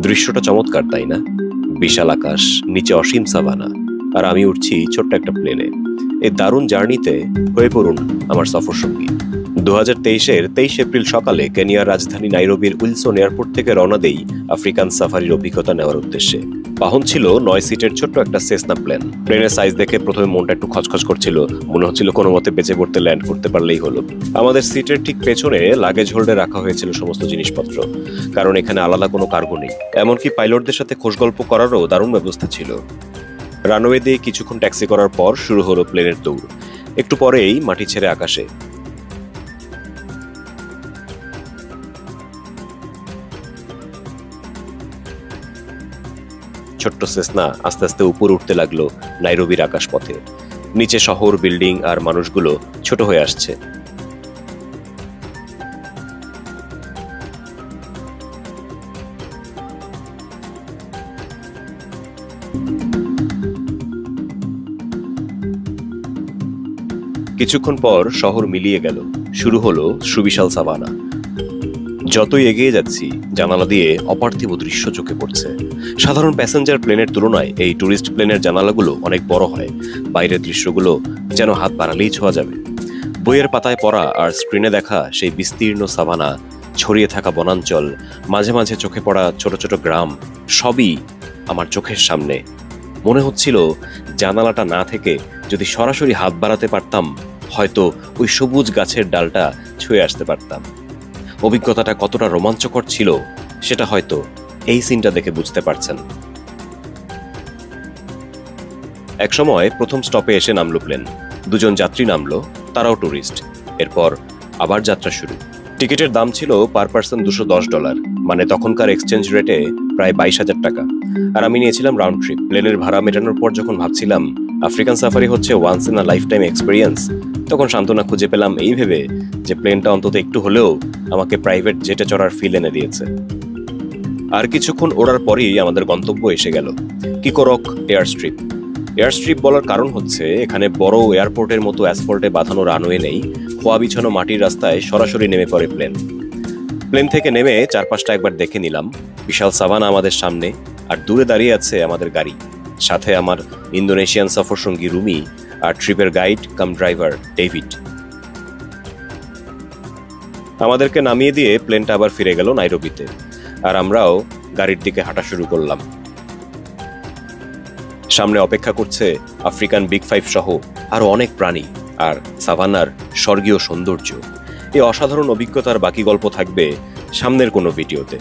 দৃশ্যটা চমৎকার, তাই না? বিশাল আকাশ, নিচে অসীম সাভানা, আর আমি উঠছি ছোট্ট একটা প্লেনে। এই দারুণ জার্নিতে হয়ে পড়ুন আমার সফর সঙ্গী। 2023-এর 23 এপ্রিল সকালে কেনিয়ার রাজধানী নাইরোবির উইলসন এয়ারপোর্ট থেকে রওনা দেই আফ্রিকান সাফারির অভিজ্ঞতা নেওয়ার উদ্দেশ্যে। বাহন ছিল 9 সিটের ছোট্ট একটা সেসনা প্লেন। প্লেনের সাইজ দেখে প্রথমে মনটা একটু খচখচ করছিল, মনে হচ্ছিল কোনো মতে বেঁচে পড়তে ল্যান্ড করতে পারলেই হলো। আমাদের সিটের ঠিক পেছনে লাগেজ হোল্ডে রাখা হয়েছিল সমস্ত জিনিসপত্র, কারণ এখানে আলাদা কোনো কার্গো নেই। এমনকি পাইলটদের সাথে খোশগল্প করারও দারুণ ব্যবস্থা ছিল। রানওয়ে দিয়ে কিছুক্ষণ ট্যাক্সি করার পর শুরু হলো প্লেনের দৌড়। একটু পরেই মাটি ছেড়ে আকাশে। ছোট্ট সেসনা আস্তে আস্তে উপরে উঠতে লাগলো নাইরোবির আকাশপথে। নিচে শহর, বিল্ডিং আর মানুষগুলো ছোট হয়ে আসছে। কিছুক্ষণ পর শহর মিলিয়ে গেল, শুরু হলো সুবিশাল সাভানা। যতই এগিয়ে যাচ্ছি জানালা দিয়ে অপার্থিব দৃশ্য চোখে পড়ছে। সাধারণ প্যাসেঞ্জার প্লেনের তুলনায় এই ট্যুরিস্ট প্লেনের জানালাগুলো অনেক বড় হয়। বাইরের দৃশ্যগুলো যেন হাত বাড়ালেই ছোঁয়া যাবে। বইয়ের পাতায় পড়া আর স্ক্রিনে দেখা সেই বিস্তীর্ণ সাভানা, ছড়িয়ে থাকা বনাঞ্চল, মাঝে মাঝে চোখে পড়া ছোট ছোট গ্রাম, সবই আমার চোখের সামনে। মনে হচ্ছিল জানালাটা না থেকে যদি সরাসরি হাত বাড়াতে পারতাম, হয়তো ওই সবুজ গাছের ডালটা ছুঁয়ে আসতে পারতাম। অভিজ্ঞতাটা কতটা রোমাঞ্চকর ছিল সেটা হয়তো এই সিনটা দেখে বুঝতে পারছেন। একসময় প্রথম স্টপে এসে নামলো প্লেন। দুজন যাত্রী নামলো, তারাও ট্যুরিস্ট। এরপর আবার যাত্রা শুরু। টিকিটের দাম ছিল পার পার্সন $210, মানে তখনকার এক্সচেঞ্জ রেটে প্রায় 22,000 টাকা। আর আমি নিয়েছিলাম রাউন্ড ট্রিপ। প্লেনের ভাড়া মেটানোর পর যখন ভাবছিলাম আফ্রিকান সাফারি হচ্ছে once in a lifetime experience, তখন সান্ত্বনা খুঁজে পেলাম এই ভেবে যে প্লেনটা অন্তত একটু হলেও আমাকে প্রাইভেট জেটে চড়ার ফিল এনে দিয়েছে। আর কিছুক্ষণ ওড়ার পরেই আমাদের গন্তব্য এসে গেল, কিকোরক এয়ার স্ট্রিপ। এয়ার স্ট্রিপ বলার কারণ হচ্ছে এখানে বড় এয়ারপোর্টের মতো অ্যাসফল্টে বাঁধানো রানওয়ে নেই। খোয়া বিছানো মাটির রাস্তায় সরাসরি নেমে পড়ে প্লেন। প্লেন থেকে নেমে চারপাশটা একবার দেখে নিলাম। বিশাল সাভানা আমাদের সামনে, আর দূরে দাঁড়িয়ে আছে আমাদের গাড়ি। সাথে আমার ইন্দোনেশিয়ান সফর সঙ্গী রুমি আর ট্রিপের গাইড কাম ড্রাইভার ডেভিড। আমাদেরকে নামিয়ে দিয়ে প্লেনটা আবার ফিরে গেল নাইরোবিতে, আর আমরাও গাড়ির দিকে হাঁটা শুরু করলাম। সামনে অপেক্ষা করছে আফ্রিকান বিগ 5 সহ আরো অনেক প্রাণী আর সাভানার স্বর্গীয় সৌন্দর্য। এই অসাধারণ অভিজ্ঞতার বাকি গল্প থাকবে সামনের কোনো ভিডিওতে।